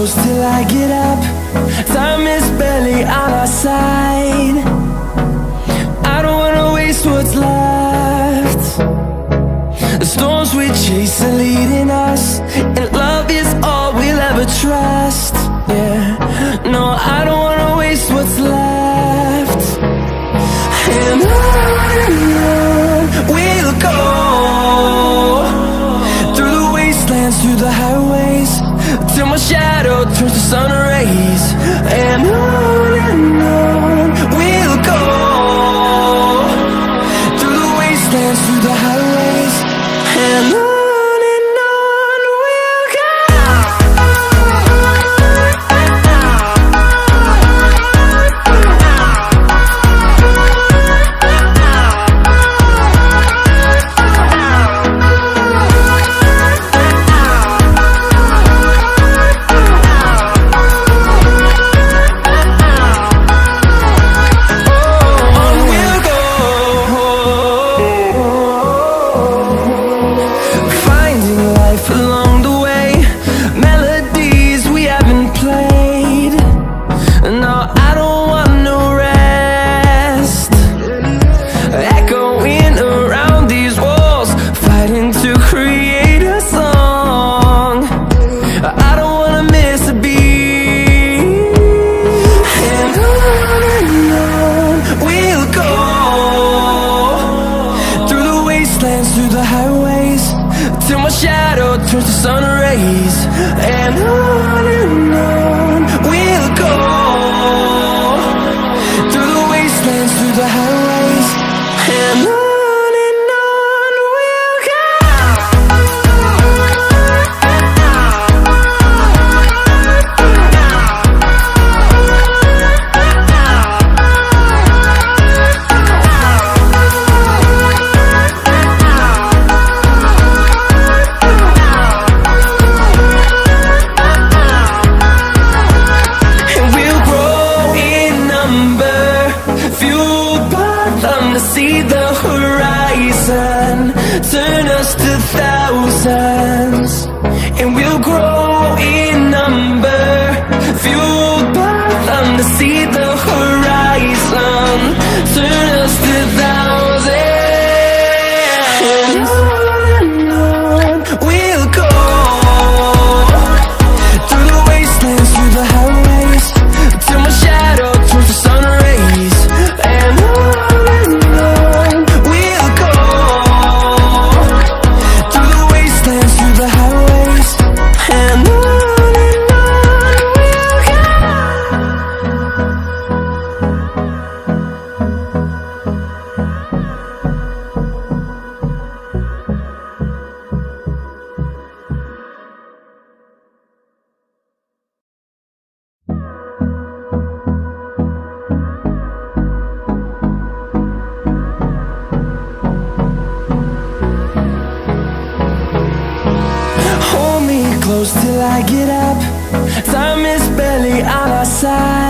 close till I get up. Time is barely on our side. I don't wanna waste what's left. The storms we chase are leading us, and love is all we'll ever trust. Yeah, no, I don't wanna waste what's left. And on we'll go, through the wastelands, through the highways, till my shadow turns to sun rays. And on we'll go, through the wastelands, through the highways, and on we'll go. Through the highways, till my shadow turns to sun rays. And on we'll go, through the wastelands, through the highways, and on we'll go. See the horizon turn us to thousands, and we'll grow in number, fueled by them. To see the horizon turn us to thousands, and on we'll go, through the wastelands, through the highways, till my shadow turns to sun rays. And close till I get up. Time is barely on our side.